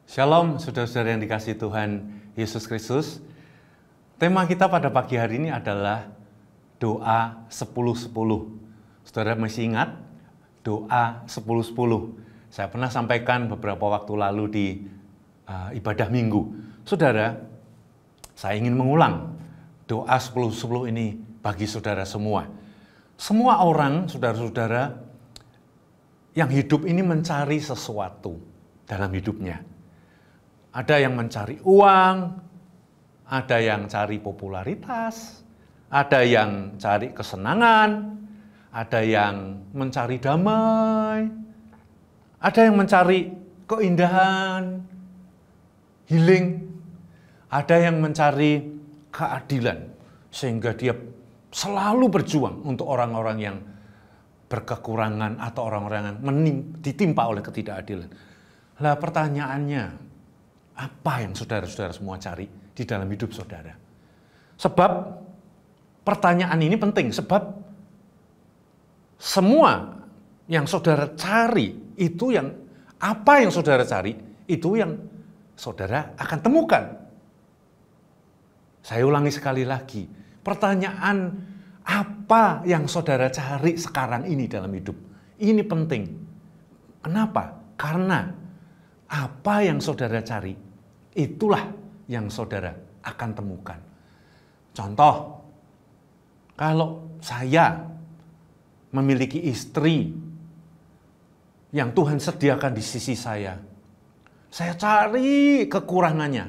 Shalom, saudara-saudara yang dikasihi Tuhan Yesus Kristus. Tema kita pada pagi hari ini adalah doa 10-10. Saudara masih ingat doa 10-10? Saya pernah sampaikan beberapa waktu lalu di ibadah minggu. Saudara, saya ingin mengulang doa 10-10 ini bagi saudara semua. Semua orang, saudara-saudara, yang hidup ini mencari sesuatu dalam hidupnya. Ada yang mencari uang, ada yang cari popularitas, ada yang cari kesenangan, ada yang mencari damai, ada yang mencari keindahan, healing, ada yang mencari keadilan, sehingga dia selalu berjuang untuk orang-orang yang berkekurangan atau orang-orang yang ditimpa oleh ketidakadilan. Lah pertanyaannya, apa yang saudara-saudara semua cari di dalam hidup saudara? Sebab pertanyaan ini penting, sebab semua yang saudara cari itu yang apa yang saudara cari itu yang saudara akan temukan. Saya ulangi sekali lagi, pertanyaan apa yang saudara cari sekarang ini dalam hidup? Ini penting. Kenapa? Karena apa yang saudara cari itulah yang saudara akan temukan. Contoh, kalau saya memiliki istri yang Tuhan sediakan di sisi saya cari kekurangannya,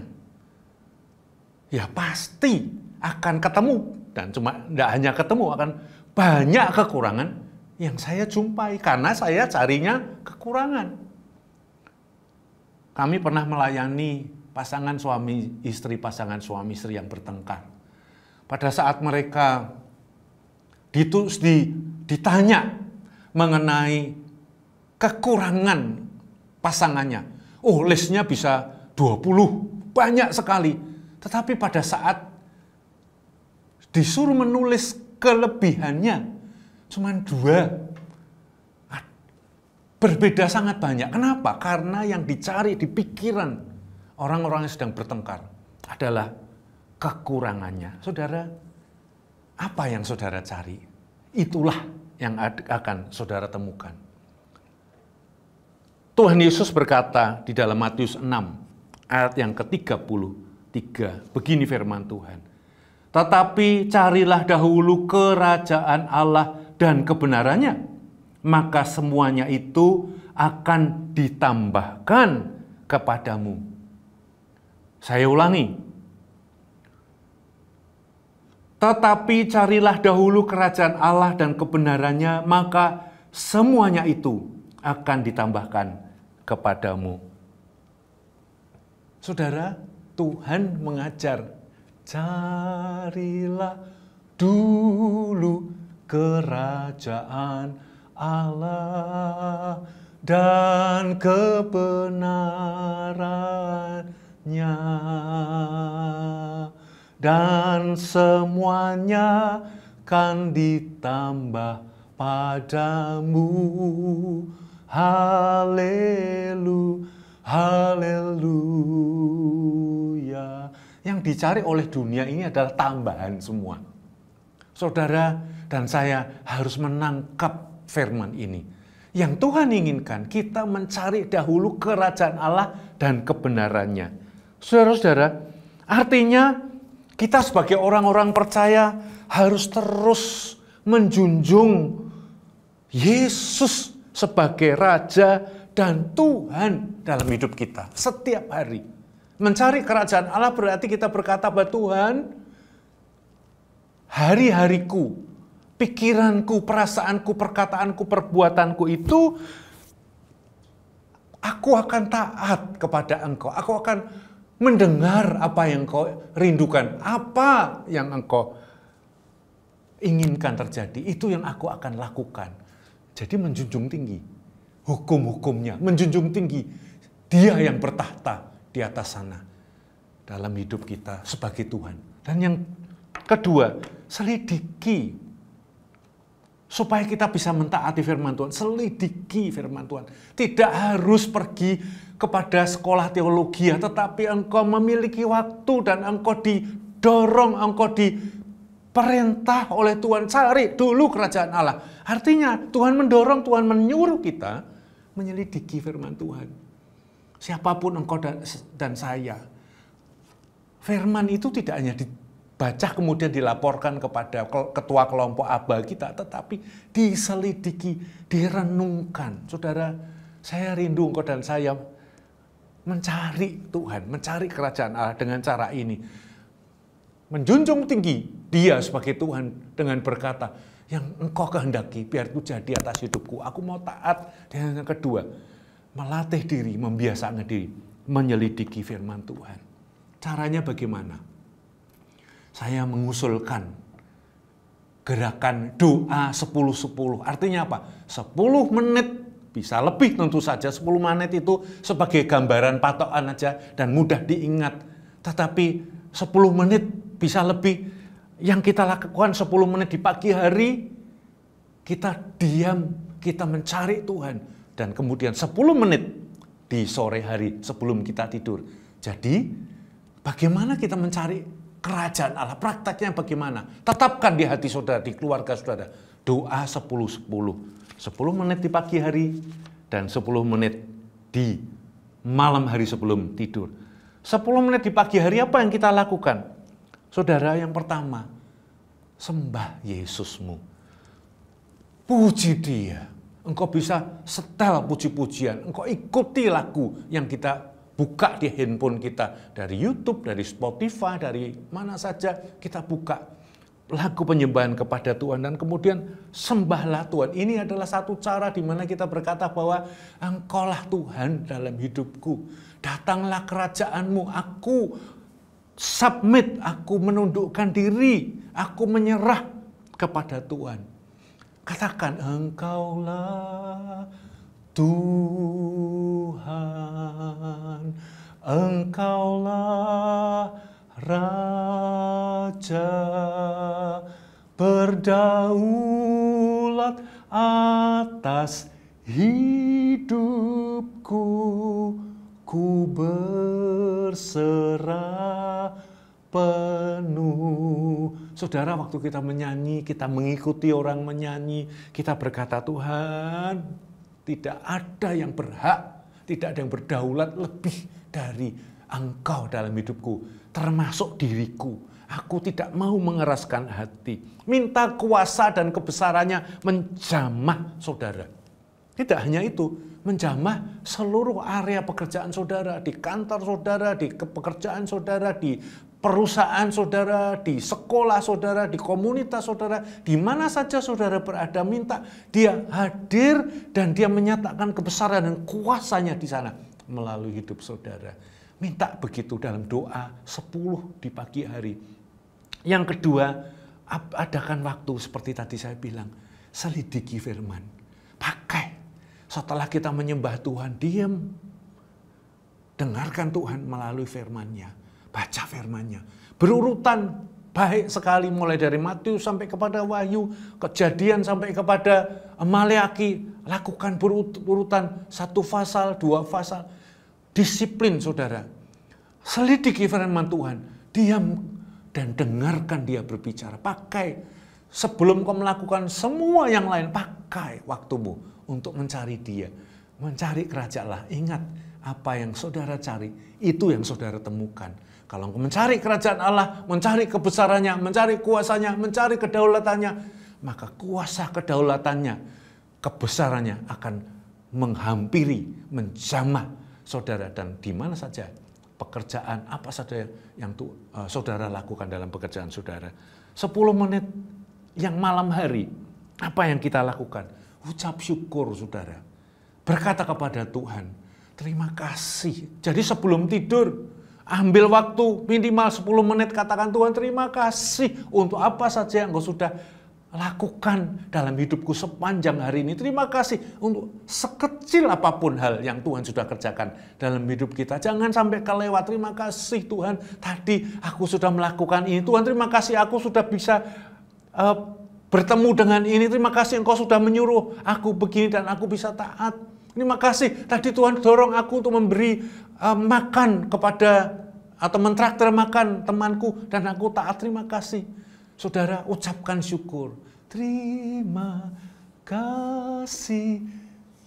ya pasti akan ketemu. Dan cuma tidak hanya ketemu, akan banyak kekurangan yang saya jumpai karena saya carinya kekurangan. Kami pernah melayani pasangan suami istri yang bertengkar. Pada saat mereka ditanya mengenai kekurangan pasangannya, listnya bisa 20, banyak sekali. Tetapi pada saat disuruh menulis kelebihannya, cuma 2. Berbeda sangat banyak. Kenapa? Karena yang dicari di pikiran orang-orang yang sedang bertengkar adalah kekurangannya. Saudara, apa yang saudara cari? Itulah yang akan saudara temukan. Tuhan Yesus berkata di dalam Matius 6, ayat yang ke-33, begini firman Tuhan. Tetapi carilah dahulu kerajaan Allah dan kebenarannya, maka semuanya itu akan ditambahkan kepadamu. Saya ulangi. Tetapi carilah dahulu kerajaan Allah dan kebenarannya, maka semuanya itu akan ditambahkan kepadamu. Saudara, Tuhan mengajar, carilah dulu kerajaan Allah dan kebenarannya, dan semuanya kan ditambah padamu. Haleluya. Yang dicari oleh dunia ini adalah tambahan semua. Saudara dan saya harus menangkap firman ini. Yang Tuhan inginkan kita mencari dahulu kerajaan Allah dan kebenarannya. Saudara-saudara, artinya kita sebagai orang-orang percaya harus terus menjunjung Yesus sebagai Raja dan Tuhan dalam hidup kita setiap hari. Mencari kerajaan Allah berarti kita berkata bahwa Tuhan, hari-hariku, pikiranku, perasaanku, perkataanku, perbuatanku itu aku akan taat kepada Engkau. Aku akan mendengar apa yang Engkau rindukan, apa yang Engkau inginkan terjadi, itu yang aku akan lakukan. Jadi menjunjung tinggi hukum-hukumnya, menjunjung tinggi Dia yang bertahta di atas sana dalam hidup kita sebagai Tuhan. Dan yang kedua, selidiki supaya kita bisa mentaati firman Tuhan, selidiki firman Tuhan. Tidak harus pergi kepada sekolah teologi, tetapi engkau memiliki waktu dan engkau didorong, engkau diperintah oleh Tuhan, cari dulu kerajaan Allah. Artinya Tuhan mendorong, Tuhan menyuruh kita menyelidiki firman Tuhan. Siapapun engkau dan saya, firman itu tidak hanya dibaca kemudian dilaporkan kepada ketua kelompok aba kita, tetapi diselidiki, direnungkan. Saudara, saya rindu engkau dan saya mencari Tuhan, mencari kerajaan Allah dengan cara ini. Menjunjung tinggi Dia sebagai Tuhan dengan berkata, yang engkau kehendaki, biar itu jadi atas hidupku. Aku mau taat. Dan yang kedua, melatih diri, membiasakan diri, menyelidiki firman Tuhan. Caranya bagaimana? Saya mengusulkan gerakan doa 10-10. Artinya apa? 10 menit, bisa lebih tentu saja. 10 menit itu sebagai gambaran patokan aja dan mudah diingat. Tetapi 10 menit bisa lebih. Yang kita lakukan 10 menit di pagi hari, kita diam, kita mencari Tuhan. Dan kemudian 10 menit di sore hari sebelum kita tidur. Jadi bagaimana kita mencari kerajaan Allah? Prakteknya bagaimana? Tetapkan di hati saudara, di keluarga saudara. Doa 10-10. 10 menit di pagi hari dan 10 menit di malam hari sebelum tidur. 10 menit di pagi hari apa yang kita lakukan? Saudara, yang pertama, sembah Yesusmu. Puji Dia. Engkau bisa setel puji-pujian. Engkau ikuti lagu yang kita buka di handphone kita. Dari YouTube, dari Spotify, dari mana saja kita buka lagu penyembahan kepada Tuhan. Dan kemudian sembahlah Tuhan. Ini adalah satu cara di mana kita berkata bahwa Engkaulah Tuhan dalam hidupku. Datanglah kerajaanmu. Aku submit, aku menundukkan diri. Aku menyerah kepada Tuhan. Katakan, Engkaulah Tuhan, Engkaulah Raja, berdaulat atas hidupku, ku berserah penuh. Saudara, waktu kita menyanyi, kita mengikuti orang menyanyi, kita berkata, Tuhan, tidak ada yang berhak, tidak ada yang berdaulat lebih dari Engkau dalam hidupku, termasuk diriku. Aku tidak mau mengeraskan hati. Minta kuasa dan kebesarannya menjamah saudara. Tidak hanya itu, menjamah seluruh area pekerjaan saudara, di kantor saudara, di pekerjaan saudara, di perusahaan saudara, di sekolah saudara, di komunitas saudara, di mana saja saudara berada, minta Dia hadir dan Dia menyatakan kebesaran dan kuasanya di sana melalui hidup saudara. Minta begitu dalam doa 10 di pagi hari. Yang kedua, adakan waktu seperti tadi saya bilang, selidiki firman. Pakai. Setelah kita menyembah Tuhan, diam. Dengarkan Tuhan melalui firman-Nya. Baca firman-Nya. Berurutan baik sekali mulai dari Matius sampai kepada Wahyu, Kejadian sampai kepada Maleaki. Lakukan berurutan 1 pasal, 2 pasal. Disiplin saudara. Selidiki firman Tuhan. Diam dan dengarkan Dia berbicara. Pakai. Sebelum kau melakukan semua yang lain, pakai waktumu untuk mencari Dia. Mencari kerajaan Allah. Ingat, apa yang saudara cari, itu yang saudara temukan. Kalau engkau mencari kerajaan Allah, mencari kebesarannya, mencari kuasanya, mencari kedaulatannya, maka kuasa kedaulatannya, kebesarannya akan menghampiri, menjamah saudara. Dan di mana saja pekerjaan, apa saja yang saudara lakukan dalam pekerjaan saudara. 10 menit yang malam hari, apa yang kita lakukan? Ucap syukur saudara. Berkata kepada Tuhan, terima kasih. Jadi sebelum tidur, ambil waktu minimal 10 menit, katakan Tuhan terima kasih untuk apa saja yang Engkau sudah lakukan dalam hidupku sepanjang hari ini. Terima kasih untuk sekecil apapun hal yang Tuhan sudah kerjakan dalam hidup kita. Jangan sampai kelewat. Terima kasih Tuhan, tadi aku sudah melakukan ini. Tuhan terima kasih aku sudah bisa bertemu dengan ini. Terima kasih Engkau sudah menyuruh aku begini dan aku bisa taat. Terima kasih tadi Tuhan dorong aku untuk memberi makan kepada atau mentraktir makan temanku dan aku taat. Terima kasih. Saudara, ucapkan syukur. Terima kasih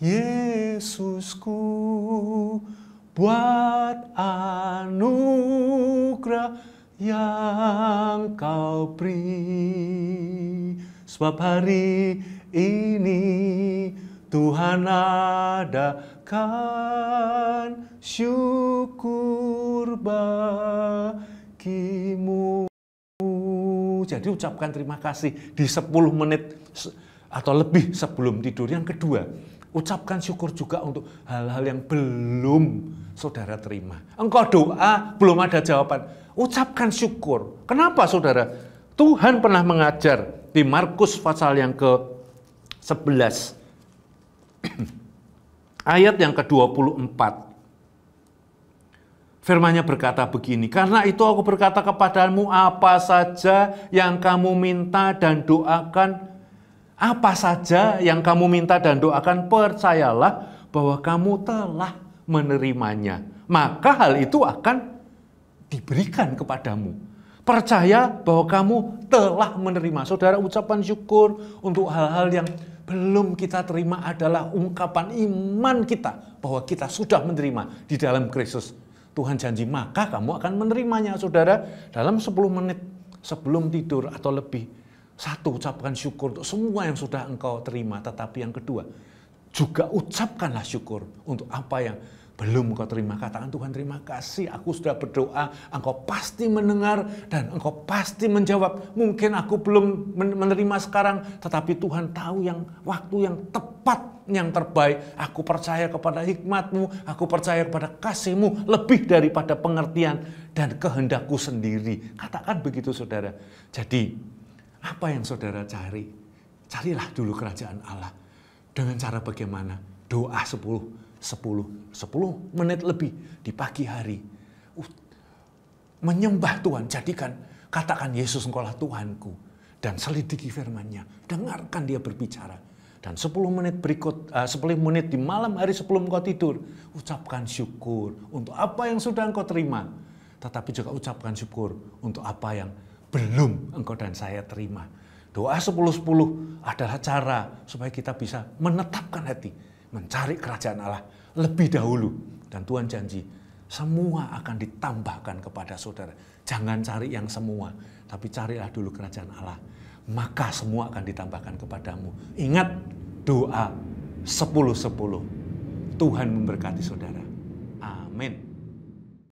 Yesusku buat anugerah yang Kau beri. Sebab hari ini Tuhan adakan syukur bagimu. Jadi ucapkan terima kasih di 10 menit atau lebih sebelum tidur. Yang kedua, ucapkan syukur juga untuk hal-hal yang belum saudara terima. Engkau doa, belum ada jawaban. Ucapkan syukur. Kenapa saudara? Tuhan pernah mengajar di Markus pasal yang ke-11. Ayat yang ke-24. Firman-Nya berkata begini, karena itu aku berkata kepadamu, apa saja yang kamu minta dan doakan, apa saja yang kamu minta dan doakan, percayalah bahwa kamu telah menerimanya. Maka hal itu akan diberikan kepadamu. Percaya bahwa kamu telah menerima. Saudara, ucapan syukur untuk hal-hal yang belum kita terima adalah ungkapan iman kita bahwa kita sudah menerima di dalam Kristus. Tuhan janji, maka kamu akan menerimanya. Saudara, dalam 10 menit sebelum tidur atau lebih, satu, ucapkan syukur untuk semua yang sudah engkau terima. Tetapi yang kedua, juga ucapkanlah syukur untuk apa yang belum engkau terima. Katakan, Tuhan terima kasih, aku sudah berdoa, engkau pasti mendengar dan engkau pasti menjawab. Mungkin aku belum menerima sekarang, tetapi Tuhan tahu yang waktu yang tepat, yang terbaik. Aku percaya kepada hikmat-Mu, aku percaya kepada kasih-Mu lebih daripada pengertian dan kehendakku sendiri. Katakan begitu saudara. Jadi apa yang saudara cari? Carilah dulu kerajaan Allah. Dengan cara bagaimana? Doa 10 menit lebih di pagi hari. Menyembah Tuhan, katakan Yesus engkaulah Tuhanku. Dan selidiki firman-Nya, dengarkan Dia berbicara. Dan 10 menit di malam hari sebelum engkau tidur, ucapkan syukur untuk apa yang sudah engkau terima. Tetapi juga ucapkan syukur untuk apa yang belum engkau dan saya terima. Doa 10-10 adalah cara supaya kita bisa menetapkan hati, mencari kerajaan Allah lebih dahulu. Dan Tuhan janji, semua akan ditambahkan kepada saudara. Jangan cari yang semua, tapi carilah dulu kerajaan Allah. Maka semua akan ditambahkan kepadamu. Ingat, doa 10-10. Tuhan memberkati saudara. Amin.